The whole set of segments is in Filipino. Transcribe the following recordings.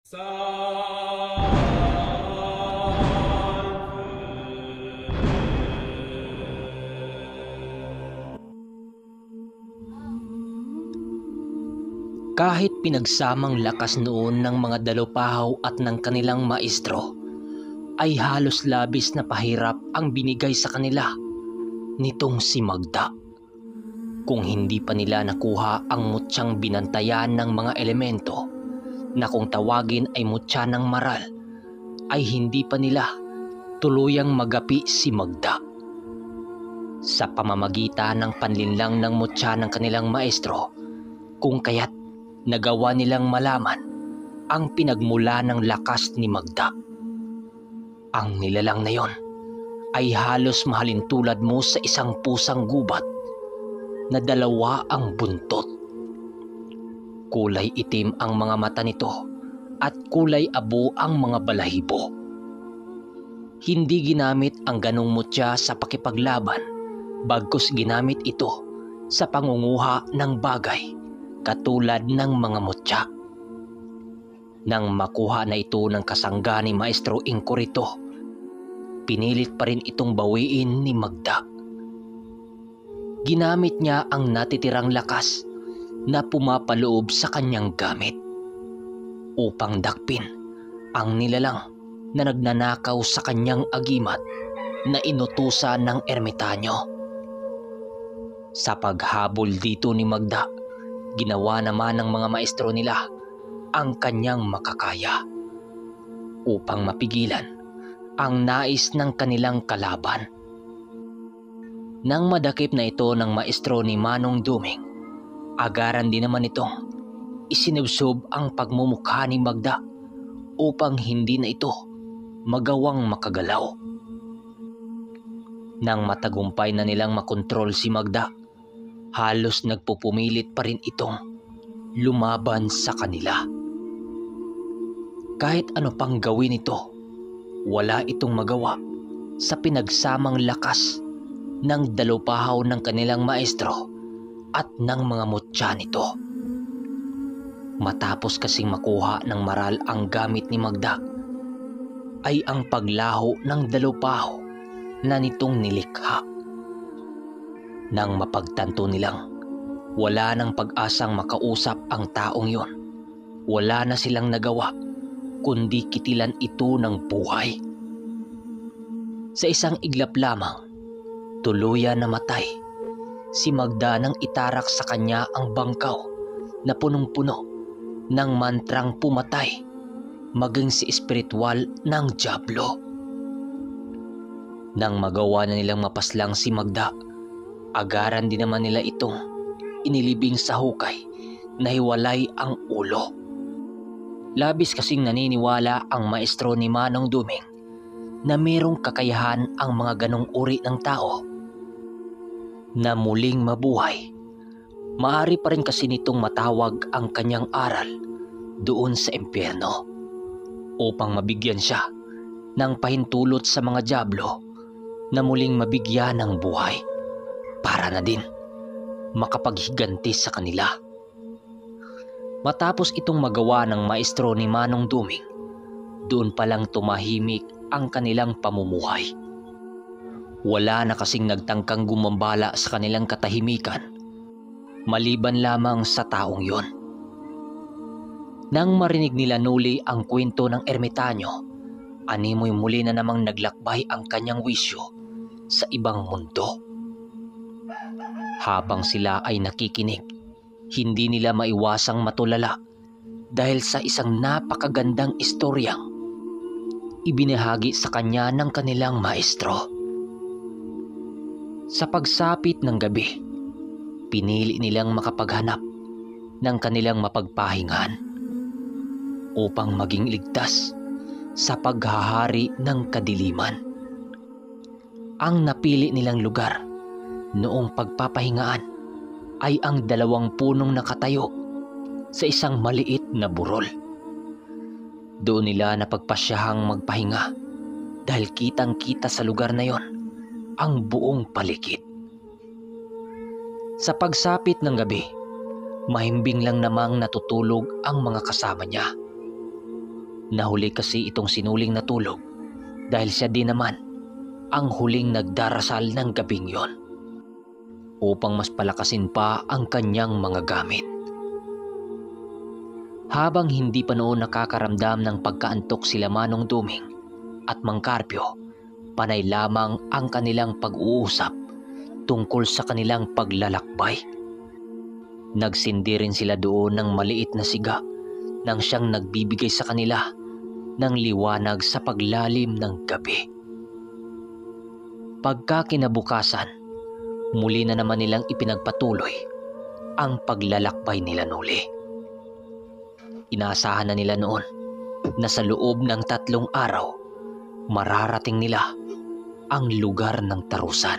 Kahit pinagsamang lakas noon ng mga dalopahaw at ng kanilang maestro, ay halos labis na pahirap ang binigay sa kanila nitong si Magda. Kung hindi pa nila nakuha ang mutyang binantayan ng mga elemento na kung tawagin ay mutya ng maral, ay hindi pa nila tuluyang magapi si Magda. Sa pamamagitan ng panlinlang ng mutya ng kanilang maestro, kung kaya't nagawa nilang malaman ang pinagmula ng lakas ni Magda. Ang nilalang na yon ay halos mahalintulad mo sa isang pusang gubat na dalawa ang buntot. Kulay itim ang mga mata nito at kulay abo ang mga balahibo. Hindi ginamit ang ganong mutya sa pakipaglaban, bagkus ginamit ito sa pangunguha ng bagay katulad ng mga mutya. Nang makuha na ito ng kasangga ni Maestro Incorito, pinilit pa rin itong bawiin ni Magda. Ginamit niya ang natitirang lakas na pumapaloob sa kanyang gamit upang dakpin ang nilalang na nagnanakaw sa kanyang agimat na inutusan ng ermitanyo. Sa paghabol dito ni Magda, ginawa naman ng mga maestro nila ang kanyang makakaya upang mapigilan ang nais ng kanilang kalaban. Nang madakip na ito ng maestro ni Manong Duming, agaran din naman itong isinubsob ang pagmumukha ni Magda upang hindi na ito magawang makagalaw. Nang matagumpay na nilang makontrol si Magda, halos nagpupumilit pa rin itong lumaban sa kanila. Kahit ano pang gawin ito, wala itong magawa sa pinagsamang lakas ng dalopahaw ng kanilang maestro at ng mga mutya nito. Matapos kasing makuha ng maral ang gamit ni Magda, ay ang paglaho ng dalopahaw na nitong nilikha. Nang mapagtanto nilang wala nang pag-asang makausap ang taong yon, wala na silang nagawa kundi kitilan ito ng buhay. Sa isang iglap lamang, tuluyan namatay si Magda nang itarak sa kanya ang bangkaw na punong-puno ng mantrang pumatay maging si espiritual ng dyablo. Nang magawa na nilang mapaslang si Magda, agaran din naman nila itong inilibing sa hukay na hiwalay ang ulo. Labis kasing naniniwala ang maestro ni Manong Duming na mayroong kakayahan ang mga ganong uri ng tao na muling mabuhay. Maaari pa rin kasi nitong matawag ang kanyang aral doon sa impyerno upang mabigyan siya ng pahintulot sa mga dyablo na muling mabigyan ng buhay para na din makapaghiganti sa kanila. Matapos itong magawa ng maestro ni Manong Duming, doon palang tumahimik ang kanilang pamumuhay. Wala na kasing nagtangkang gumambala sa kanilang katahimikan, maliban lamang sa taong yon. Nang marinig nila Noli ang kwento ng ermitanyo, animoy muli na namang naglakbay ang kanyang wisyo sa ibang mundo. Habang sila ay nakikinig, hindi nila maiwasang matulala dahil sa isang napakagandang istoryang ibinahagi sa kanya ng kanilang maestro. Sa pagsapit ng gabi, pinili nilang makapaghanap ng kanilang mapagpahingahan upang maging ligtas sa paghahari ng kadiliman. Ang napili nilang lugar noong pagpapahingaan ay ang 2 punong nakatayo sa isang maliit na burol. Doon nila napagpasyahang magpahinga dahil kitang-kita sa lugar na yon ang buong paligid. Sa pagsapit ng gabi, mahimbing lang namang natutulog ang mga kasama niya. Nahuli kasi itong sinuling natulog dahil siya din naman ang huling nagdarasal ng gabing yon upang mas palakasin pa ang kanyang mga gamit. Habang hindi pa noon nakakaramdam ng pagkaantok sila Manong Duming at Mang Carpio, panay lamang ang kanilang pag-uusap tungkol sa kanilang paglalakbay. Nagsindi rin sila doon ng maliit na siga nang siyang nagbibigay sa kanila ng liwanag sa paglalim ng gabi. Pagka kinabukasan, muli na naman nilang ipinagpatuloy ang paglalakbay nila Noli. Inaasahan na nila noon na sa loob ng 3 araw, mararating nila ang lugar ng tarusan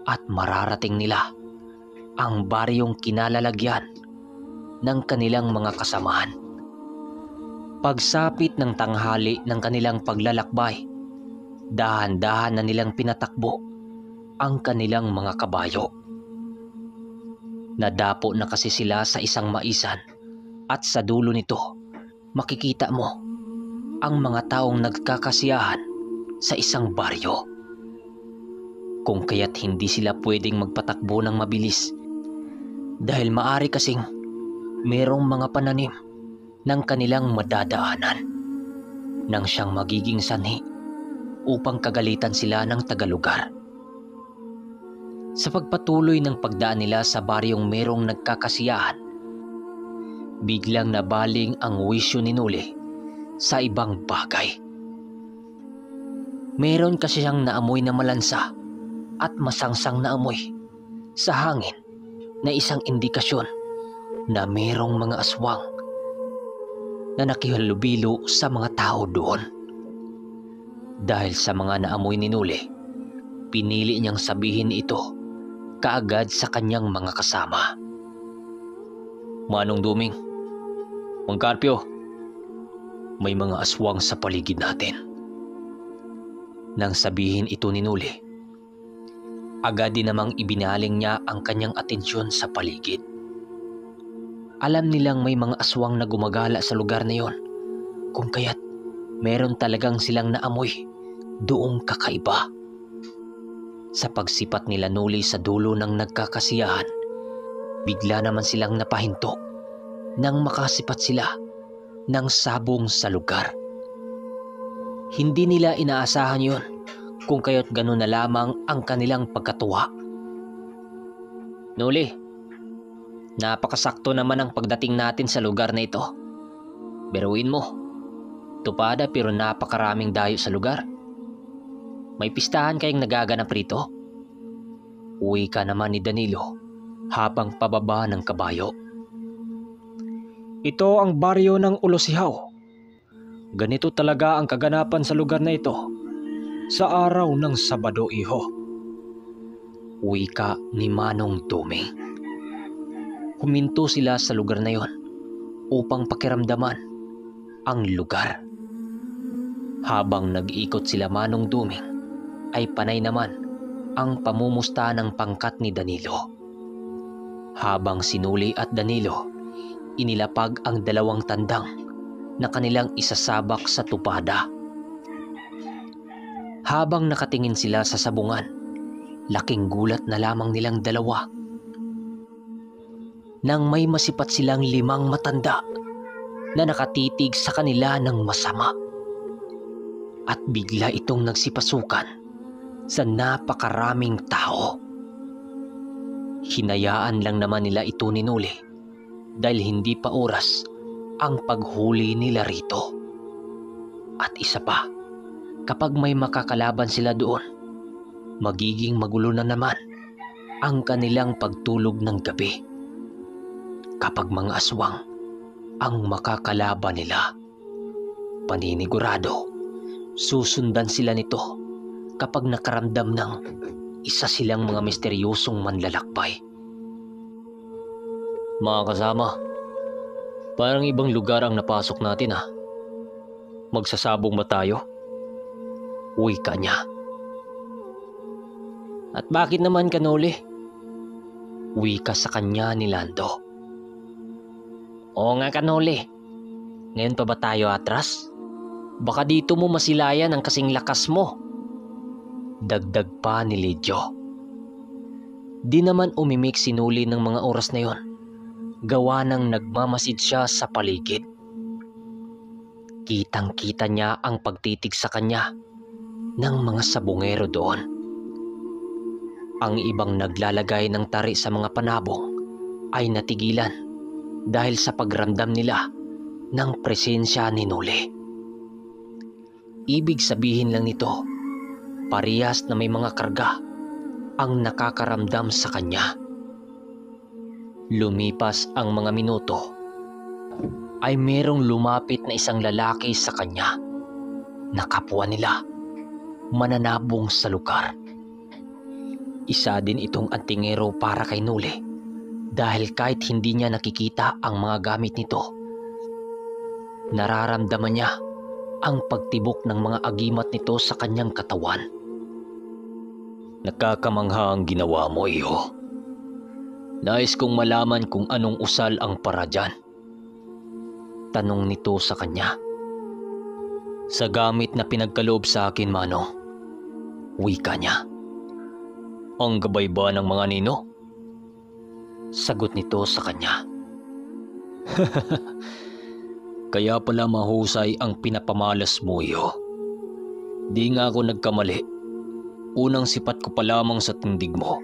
at mararating nila ang baryong kinalalagyan ng kanilang mga kasamahan. Pagsapit ng tanghali ng kanilang paglalakbay, dahan-dahan na nilang pinatakbo ang kanilang mga kabayo. Nadapo na kasi sila sa isang maisan at sa dulo nito makikita mo ang mga taong nagkakasiyahan sa isang baryo. Kung kaya't hindi sila pwedeng magpatakbo ng mabilis dahil maari kasing merong mga pananim ng kanilang madadaanan nang siyang magiging sanhi upang kagalitan sila ng tagalugar. Sa pagpatuloy ng pagdaan nila sa baryong merong nagkakasiyahan, biglang nabaling ang wisyo ni Noli sa ibang bagay. Meron kasi siyang naamoy na malansa at masangsang na amoy sa hangin na isang indikasyon na merong mga aswang na nakihalubilo sa mga tao doon. Dahil sa mga naamoy ni Noli, pinili niyang sabihin ito kaagad sa kanyang mga kasama. Manong Duming, Mang Carpio, may mga aswang sa paligid natin. Nang sabihin ito ni Noli, agad din namang ibinaling niya ang kanyang atensyon sa paligid. Alam nilang may mga aswang na gumagala sa lugar na yon, kung kaya't meron talagang silang naamoy doong kakaiba. Sa pagsipat nila Noli sa dulo ng nagkakasiyahan, bigla naman silang napahinto nang makasipat sila ng sabong sa lugar. Hindi nila inaasahan yon, kung kaya't ganun na lamang ang kanilang pagkatuwa. Noli, napakasakto naman ang pagdating natin sa lugar na ito. Biruin mo, tupada pero napakaraming dayo sa lugar. May pistahan kayong nagaganap rito? Uwi ka naman ni Danilo habang pababa ng kabayo. Ito ang baryo ng Ulosihaw. Ganito talaga ang kaganapan sa lugar na ito sa araw ng Sabado, iho. Wika ni Manong Duming. Huminto sila sa lugar na yon upang pakiramdaman ang lugar. Habang nag-ikot sila Manong Duming, ay panay naman ang pamumusta ng pangkat ni Danilo. Habang si Noli at Danilo, inilapag ang 2 tandang na kanilang isasabak sa tupada. Habang nakatingin sila sa sabungan, laking gulat na lamang nilang 2 nang may masipat silang 5 matanda na nakatitig sa kanila ng masama. At bigla itong nagsipasukan sa napakaraming tao. Hinayaan lang naman nila ito ni Noli dahil hindi pa oras ang paghuli nila rito. At isa pa, kapag may makakalaban sila doon, magiging magulo na naman ang kanilang pagtulog ng gabi. Kapag mga aswang ang makakalaban nila, paninigurado susundan sila nito kapag nakaramdam ng isa silang mga misteryosong manlalakbay. Mga kasama, parang ibang lugar ang napasok natin ah. Magsasabong ba tayo? Wika niya. At bakit naman Kanoli? Wika sa kanya ni Lando. Oo nga Kanoli, Ngayon pa ba tayo atras? Baka dito mo masilayan ang kasing lakas mo. Dagdag pa ni Lidyo. Di naman umimik si Nuli ng mga oras na yon. Gawa ng nagmamasid siya sa paligid. Kitang-kita niya ang pagtitig sa kanya ng mga sabungero doon. Ang ibang naglalagay ng tari sa mga panabong ay natigilan dahil sa pagramdam nila ng presensya ni Nuli. Ibig sabihin lang nito, parehas na may mga karga ang nakakaramdam sa kanya. Lumipas ang mga minuto ay merong lumapit na isang lalaki sa kanya na kapwa nila mananabong sa lugar. Isa din itong antingero para kay Nuli dahil kahit hindi niya nakikita ang mga gamit nito, nararamdaman niya ang pagtibok ng mga agimat nito sa kanyang katawan. Nakakamangha ang ginawa mo, iho. Nais kong malaman kung anong usal ang para dyan. Tanong nito sa kanya. Sa gamit na pinagkaloob sa akin, Mano. Wika niya. Ang gabay ba ng mga nino? Sagot nito sa kanya. Kaya pala mahusay ang pinapamalas mo, iho. Di nga ako nagkamali. Unang sipat ko pa lamang sa tindig mo.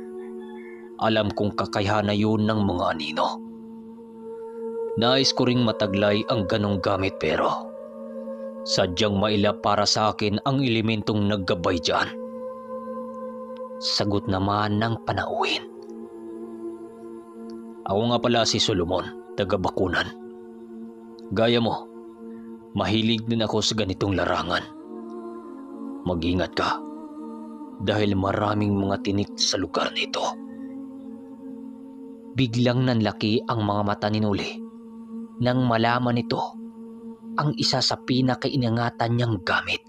Alam kong kakayahan na yun ng mga nino. Nais ko ring mataglay ang ganong gamit pero sadyang mailap para sa akin ang elementong naggabay dyan. Sagot naman ng panauhin. Ako nga pala si Solomon, taga-Bakunan. Gaya mo, mahilig din ako sa ganitong larangan. Mag-ingat ka dahil maraming mga tinik sa lugar nito. Biglang nanlaki ang mga mata ni Nuli nang malaman nito ang isa sa pinakainangatan niyang gamit.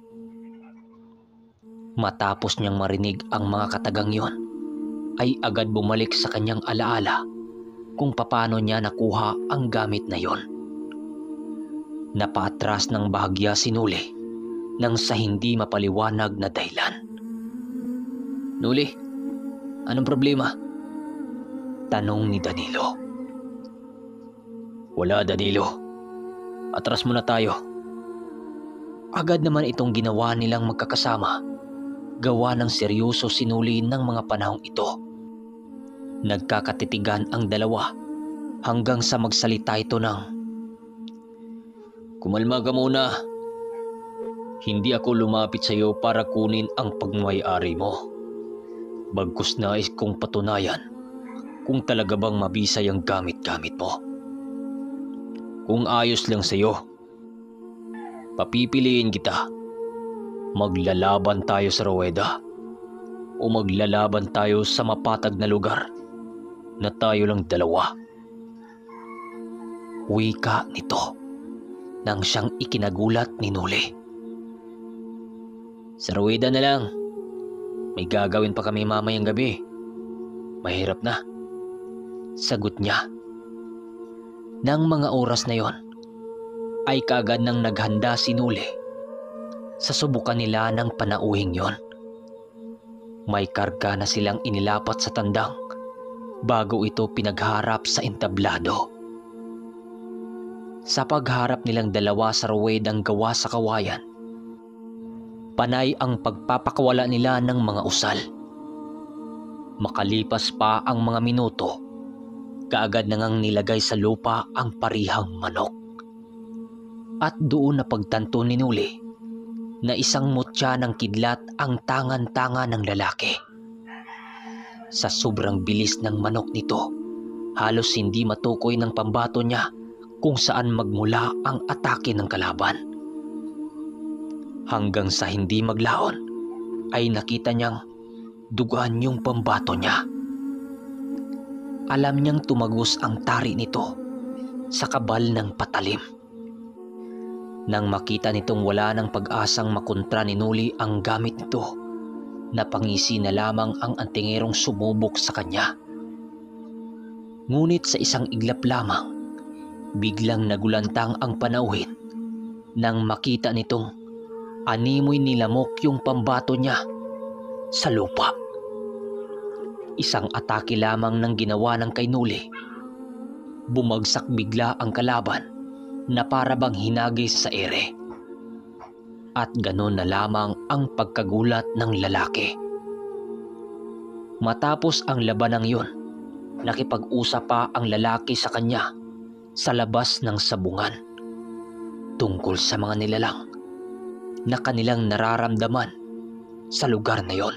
Matapos niyang marinig ang mga katagang yon, ay agad bumalik sa kanyang alaala kung paano niya nakuha ang gamit na yon. Napaatras ng bahagya si Nuli nang sa hindi mapaliwanag na dahilan. Nuli, anong problema? Tanong ni Danilo. Wala, Danilo. Atras muna tayo. Agad naman itong ginawa nilang magkakasama. Gawa ng seryoso si Nuli ng mga panahong ito. Nagkakatitigan ang dalawa hanggang sa magsalita ito ng, kumalma ka muna. Hindi ako lumapit sa iyo para kunin ang pagmay-ari mo. Bagkus nais kong patunayan kung talaga bang mabisay ang gamit-gamit mo. Kung ayos lang sa iyo, papipiliin kita. Maglalaban tayo sa Rueda o maglalaban tayo sa mapatag na lugar na tayo lang dalawa. Wika nito nang siyang ikinagulat ni Nuli. Sa Rueda na lang. May gagawin pa kami mamayang gabi. Mahirap na. Sagot niya. Nang mga oras na yon, ay kaagad nang naghanda si Nuli sa subukan nila ng panauhing yon. May karga na silang inilapat sa tandang bago ito pinagharap sa entablado. Sa pagharap nilang dalawa sa ruwedang gawa sa kawayan, panay ang pagpapakawala nila ng mga usal. Makalipas pa ang mga minuto, kaagad nangang nilagay sa lupa ang parihang manok. At doon napagtanto ni Nuli na isang mutya ng kidlat ang tangan-tanga ng lalaki. Sa sobrang bilis ng manok nito, halos hindi matukoy ng pambato niya kung saan magmula ang atake ng kalaban. Hanggang sa hindi maglaon, ay nakita niyang dugaan yung pambato niya. Alam niyang tumagos ang tari nito sa kabal ng patalim. Nang makita nitong wala ng pag-asang makontra ni Nuli ang gamit nito, napangisi na lamang ang antingerong sumubok sa kanya. Ngunit sa isang iglap lamang, biglang nagulantang ang panauhin Nang makita nitong animoy nilamok yung pambato niya sa lupa. Isang atake lamang ng ginawa ng kay Nuli. Bumagsak bigla ang kalaban na para bang hinagis sa ere. At ganon na lamang ang pagkagulat ng lalaki. Matapos ang labanang yun, nakipag-usap pa ang lalaki sa kanya sa labas ng sabungan tungkol sa mga nilalang na kanilang nararamdaman sa lugar na yon.